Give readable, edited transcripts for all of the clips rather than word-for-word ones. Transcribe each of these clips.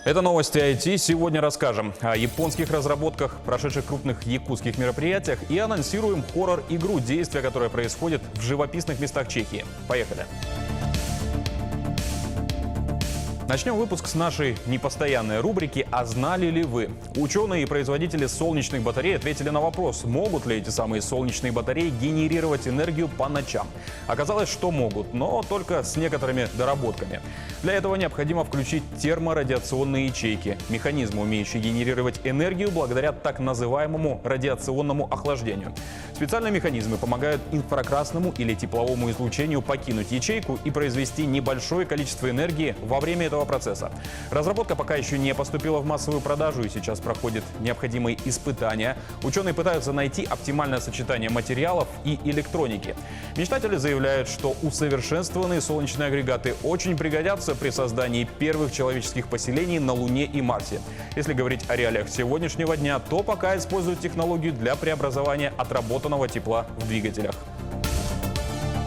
Это новости IT. Сегодня расскажем о японских разработках, прошедших крупных якутских мероприятиях и анонсируем хоррор-игру, действия которой происходит в живописных местах Чехии. Поехали! Начнем выпуск с нашей непостоянной рубрики «А знали ли вы?». Ученые и производители солнечных батарей ответили на вопрос, могут ли эти самые солнечные батареи генерировать энергию по ночам. Оказалось, что могут, но только с некоторыми доработками. Для этого необходимо включить терморадиационные ячейки, механизм, умеющий генерировать энергию благодаря так называемому радиационному охлаждению. Специальные механизмы помогают инфракрасному или тепловому излучению покинуть ячейку и произвести небольшое количество энергии во время этого процесса. Разработка пока еще не поступила в массовую продажу и сейчас проходит необходимые испытания. Ученые пытаются найти оптимальное сочетание материалов и электроники. Мечтатели заявляют, что усовершенствованные солнечные агрегаты очень пригодятся при создании первых человеческих поселений на Луне и Марсе. Если говорить о реалиях сегодняшнего дня, то пока используют технологию для преобразования отработанного тепла в двигателях.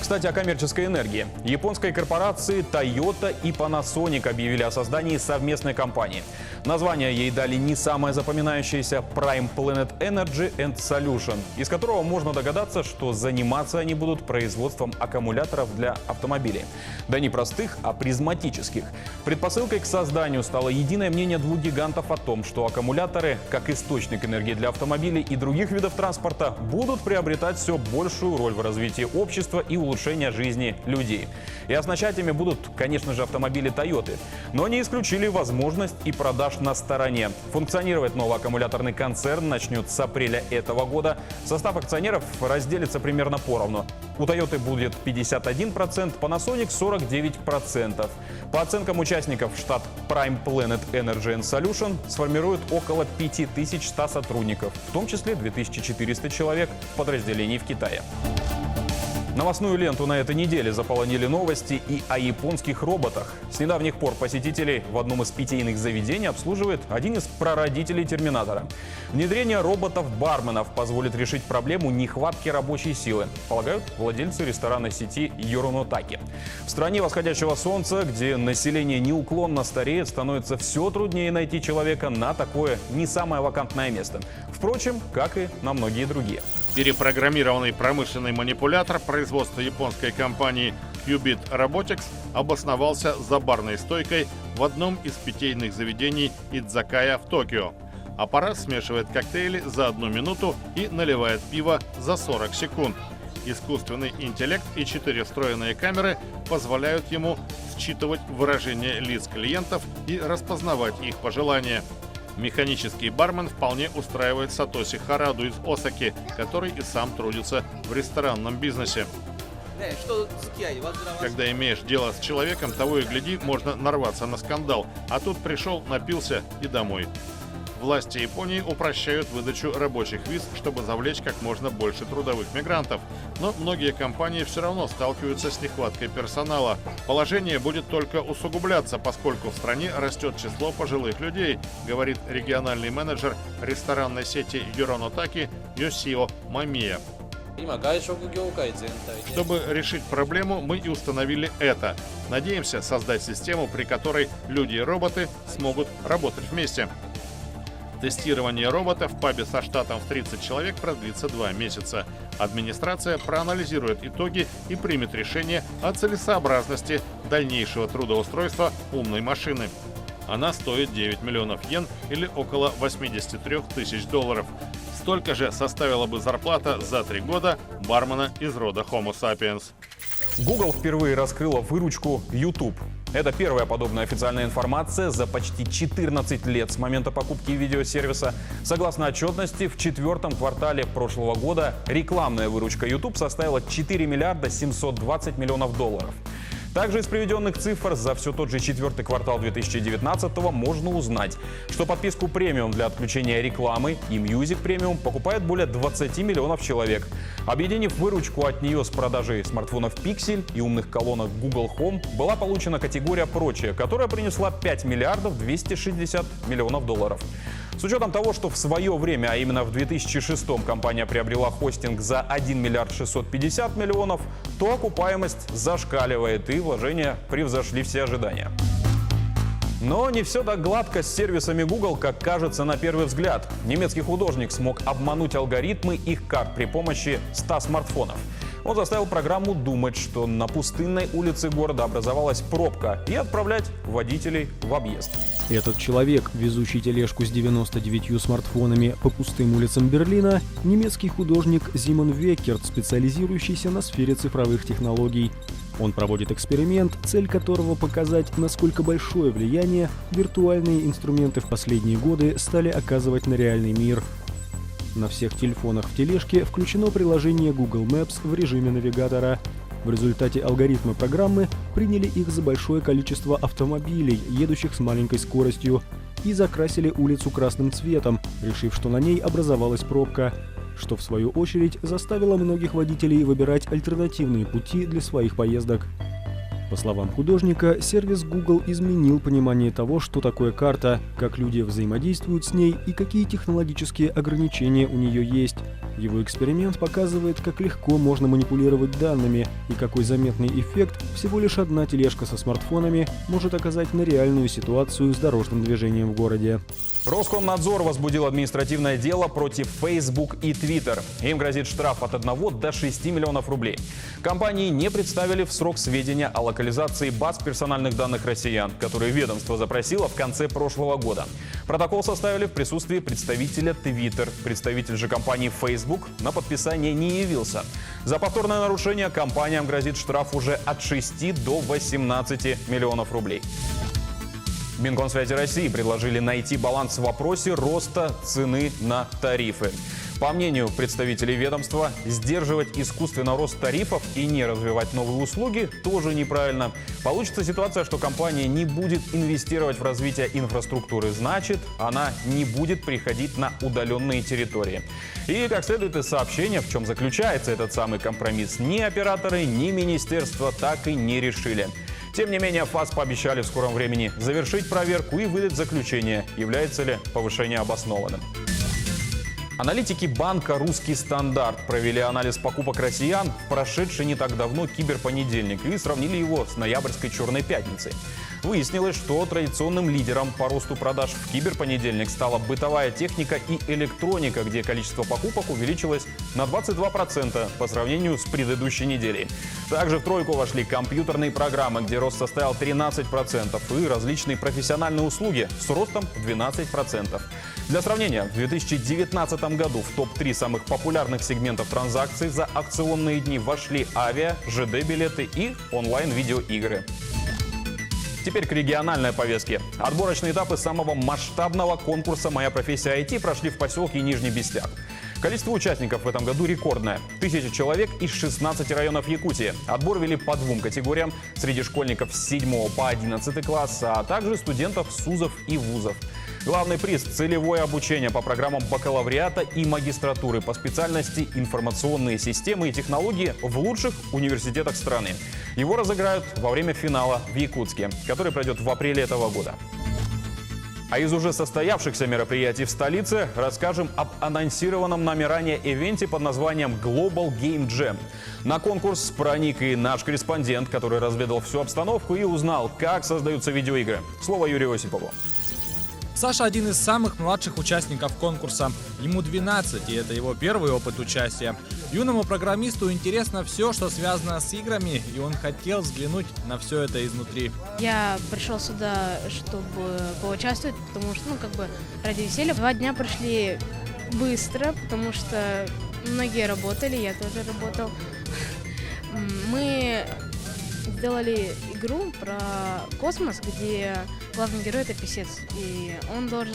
Кстати, о коммерческой энергии. Японские корпорации Toyota и Panasonic объявили о создании совместной компании. Название ей дали не самое запоминающееся Prime Planet Energy and Solution, из которого можно догадаться, что заниматься они будут производством аккумуляторов для автомобилей. Да не простых, а призматических. Предпосылкой к созданию стало единое мнение двух гигантов о том, что аккумуляторы, как источник энергии для автомобилей и других видов транспорта, будут приобретать все большую роль в развитии общества и улучшения жизни людей. И оснащать ими будут, конечно же, автомобили Toyota. Но не исключили возможность и продаж на стороне. Функционировать новый аккумуляторный концерн начнет с апреля этого года. Состав акционеров разделится примерно поровну. У Toyota будет 51%, Panasonic 49%. По оценкам участников, штат Prime Planet Energy and Solution сформирует около 5100 сотрудников, в том числе 2400 человек в подразделении в Китае. Новостную ленту на этой неделе заполонили новости и о японских роботах. С недавних пор посетителей в одном из питейных заведений обслуживает один из прародителей «Терминатора». Внедрение роботов-барменов позволит решить проблему нехватки рабочей силы, полагают владельцы ресторанной сети Юронотаки. В стране восходящего солнца, где население неуклонно стареет, становится все труднее найти человека на такое не самое вакантное место. Впрочем, как и на многие другие. Перепрограммированный промышленный манипулятор производства японской компании Qubit Robotics обосновался за барной стойкой в одном из питейных заведений Идзакая в Токио. Аппарат смешивает коктейли за 1 минуту и наливает пиво за 40 секунд. Искусственный интеллект и 4 встроенные камеры позволяют ему считывать выражения лиц клиентов и распознавать их пожелания. Механический бармен вполне устраивает Сатоси Хараду из Осаки, который и сам трудится в ресторанном бизнесе. Когда имеешь дело с человеком, того и гляди, можно нарваться на скандал. А тут пришел, напился и домой. Власти Японии упрощают выдачу рабочих виз, чтобы завлечь как можно больше трудовых мигрантов. Но многие компании все равно сталкиваются с нехваткой персонала. Положение будет только усугубляться, поскольку в стране растет число пожилых людей, говорит региональный менеджер ресторанной сети Юронотаки Йосио Мамия. Чтобы решить проблему, мы и установили это. Надеемся создать систему, при которой люди и роботы смогут работать вместе. Тестирование робота в пабе со штатом в 30 человек продлится 2 месяца. Администрация проанализирует итоги и примет решение о целесообразности дальнейшего трудоустройства умной машины. Она стоит 9 миллионов йен или около 83 тысяч долларов. Столько же составила бы зарплата за 3 года бармена из рода Homo sapiens. Google впервые раскрыла выручку YouTube. Это первая подобная официальная информация за почти 14 лет с момента покупки видеосервиса. Согласно отчетности, в 4-м квартале прошлого года рекламная выручка YouTube составила 4 миллиарда 720 миллионов долларов. Также из приведенных цифр за все тот же 4-й квартал 2019-го можно узнать, что подписку премиум для отключения рекламы и Music премиум покупает более 20 миллионов человек. Объединив выручку от нее с продажей смартфонов Pixel и умных колонок Google Home, была получена категория «Прочее», которая принесла 5 миллиардов 260 миллионов долларов. С учетом того, что в свое время, а именно в 2006-м, компания приобрела хостинг за 1 миллиард 650 миллионов, то окупаемость зашкаливает и вложения превзошли все ожидания. Но не все так гладко с сервисами Google, как кажется на первый взгляд. Немецкий художник смог обмануть алгоритмы их карт при помощи 100 смартфонов. Он заставил программу думать, что на пустынной улице города образовалась пробка, и отправлять водителей в объезд. Этот человек, везущий тележку с 99 смартфонами по пустым улицам Берлина, немецкий художник Зимон Веккерт, специализирующийся на сфере цифровых технологий. Он проводит эксперимент, цель которого показать, насколько большое влияние виртуальные инструменты в последние годы стали оказывать на реальный мир. На всех телефонах в тележке включено приложение Google Maps в режиме навигатора. В результате алгоритмы программы приняли их за большое количество автомобилей, едущих с маленькой скоростью, и закрасили улицу красным цветом, решив, что на ней образовалась пробка, что в свою очередь заставило многих водителей выбирать альтернативные пути для своих поездок. По словам художника, сервис Google изменил понимание того, что такое карта, как люди взаимодействуют с ней и какие технологические ограничения у нее есть. Его эксперимент показывает, как легко можно манипулировать данными и какой заметный эффект всего лишь одна тележка со смартфонами может оказать на реальную ситуацию с дорожным движением в городе. Роскомнадзор возбудил административное дело против Facebook и Twitter. Им грозит штраф от 1 до 6 миллионов рублей. Компании не представили в срок сведения о локализации баз персональных данных россиян, которые ведомство запросило в конце прошлого года. Протокол составили в присутствии представителя Twitter. Представитель же компании Facebook на подписание не явился. За повторное нарушение компаниям грозит штраф уже от 6 до 18 миллионов рублей. Минкомсвязи России предложили найти баланс в вопросе роста цены на тарифы. По мнению представителей ведомства, сдерживать искусственно рост тарифов и не развивать новые услуги тоже неправильно. Получится ситуация, что компания не будет инвестировать в развитие инфраструктуры, значит, она не будет приходить на удаленные территории. И, как следует из сообщения, в чем заключается этот самый компромисс, ни операторы, ни министерство так и не решили. Тем не менее, ФАС пообещали в скором времени завершить проверку и выдать заключение, является ли повышение обоснованным. Аналитики банка «Русский стандарт» провели анализ покупок россиян в прошедший не так давно киберпонедельник и сравнили его с ноябрьской «Черной пятницей». Выяснилось, что традиционным лидером по росту продаж в киберпонедельник стала бытовая техника и электроника, где количество покупок увеличилось на 22% по сравнению с предыдущей неделей. Также в тройку вошли компьютерные программы, где рост составил 13%, и различные профессиональные услуги с ростом в 12%. Для сравнения, в 2019 году в топ-3 самых популярных сегментов транзакций за акционные дни вошли авиа, ЖД-билеты и онлайн-видеоигры. Теперь к региональной повестке. Отборочные этапы самого масштабного конкурса «Моя профессия IT» прошли в поселке Нижний Бестяк. Количество участников в этом году рекордное – 1000 человек из 16 районов Якутии. Отбор вели по 2 категориям – среди школьников с 7 по 11 класс, а также студентов СУЗов и вузов. Главный приз – целевое обучение по программам бакалавриата и магистратуры по специальности информационные системы и технологии в лучших университетах страны. Его разыграют во время финала в Якутске, который пройдет в апреле этого года. А из уже состоявшихся мероприятий в столице расскажем об анонсированном нами ранее ивенте под названием Global Game Jam. На конкурс проник и наш корреспондент, который разведал всю обстановку и узнал, как создаются видеоигры. Слово Юрию Осипову. Саша один из самых младших участников конкурса. Ему 12, и это его первый опыт участия. Юному программисту интересно все, что связано с играми, и он хотел взглянуть на все это изнутри. Я пришел сюда, чтобы поучаствовать, потому что, ради веселья. 2 дня прошли быстро, потому что многие работали, я тоже работал. Мы сделали игру про космос, где главный герой — это писец, и он должен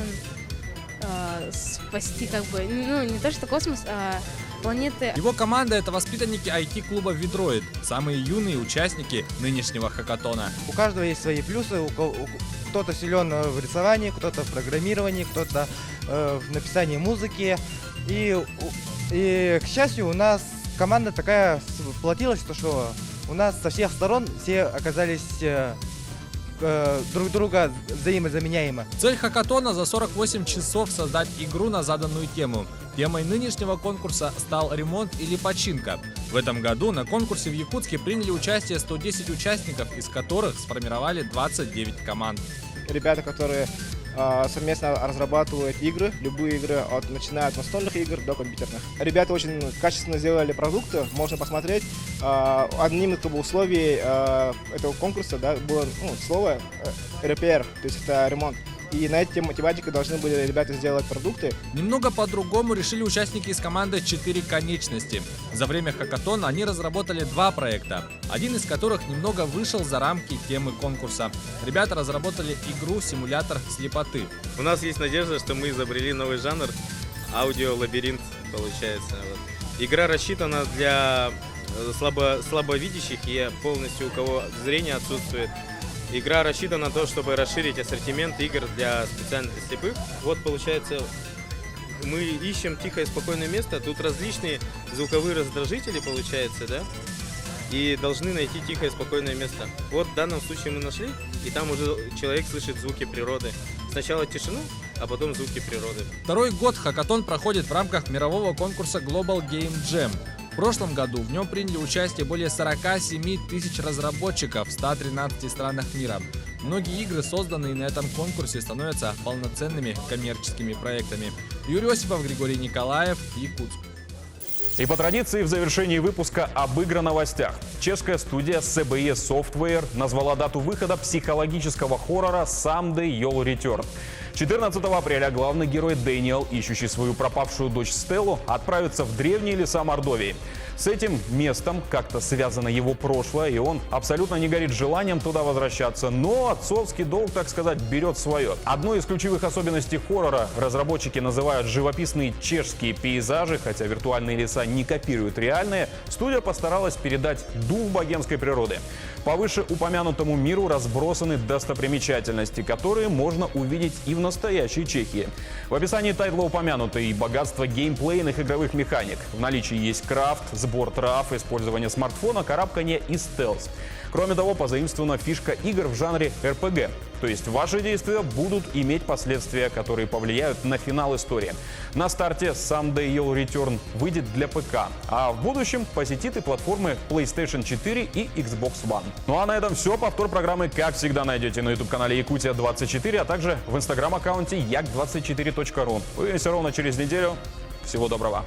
спасти не то что космос, а планеты. Его команда — это воспитанники IT-клуба «Видроид», самые юные участники нынешнего хакатона. У каждого есть свои плюсы, кто-то силен в рисовании, кто-то в программировании, кто-то в написании музыки. И, к счастью, у нас команда такая сплотилась, что у нас со всех сторон все оказались друг друга взаимозаменяемы. Цель хакатона за 48 часов создать игру на заданную тему. Темой нынешнего конкурса стал ремонт или починка. В этом году на конкурсе в Якутске приняли участие 110 участников, из которых сформировали 29 команд. ребята, которые совместно разрабатывают игры, любые игры, начиная от настольных игр до компьютерных. Ребята очень качественно сделали продукты, можно посмотреть. Одним из условий этого конкурса, да, было слово «repair», то есть это ремонт. И на этой математике должны были ребята сделать продукты. Немного по-другому решили участники из команды «Четыре конечности». За время хакатона они разработали 2 проекта, один из которых немного вышел за рамки темы конкурса. Ребята разработали игру-симулятор слепоты. У нас есть надежда, что мы изобрели новый жанр – аудиолабиринт, получается. Игра рассчитана для слабовидящих и полностью у кого зрение отсутствует. Игра рассчитана на то, чтобы расширить ассортимент игр для специально для слепых. Вот получается, мы ищем тихое спокойное место. Тут различные звуковые раздражители, получается, да? И должны найти тихое спокойное место. Вот в данном случае мы нашли, и там уже человек слышит звуки природы. Сначала тишину, а потом звуки природы. Второй год хакатон проходит в рамках мирового конкурса Global Game Jam. В прошлом году в нем приняли участие более 47 тысяч разработчиков в 113 странах мира. Многие игры, созданные на этом конкурсе, становятся полноценными коммерческими проектами. Юрий Осипов, Григорий Николаев, Якутск. И по традиции в завершении выпуска об игроновостях. Чешская студия CBE Software назвала дату выхода психологического хоррора Someday You'll Return. 14 апреля главный герой Дэниел, ищущий свою пропавшую дочь Стеллу, отправится в древние леса Мордовии. С этим местом как-то связано его прошлое, и он абсолютно не горит желанием туда возвращаться. Но отцовский долг, так сказать, берет свое. Одной из ключевых особенностей хоррора разработчики называют живописные чешские пейзажи, хотя виртуальные леса не копируют реальные. Студия постаралась передать дух богемской природы. По вышеупомянутому миру разбросаны достопримечательности, которые можно увидеть и в настоящей Чехии. В описании тайтла упомянуто и богатство геймплейных игровых механик. В наличии есть крафт, сбор трав, использование смартфона, карабкание и стелс. Кроме того, позаимствована фишка игр в жанре RPG. То есть ваши действия будут иметь последствия, которые повлияют на финал истории. На старте Someday You'll Return выйдет для ПК, а в будущем посетит и платформы PlayStation 4 и Xbox One. Ну а на этом все. Повтор программы, как всегда, найдете на YouTube-канале Якутия24, а также в Instagram-аккаунте yak24.ru. Увидимся ровно через неделю. Всего доброго.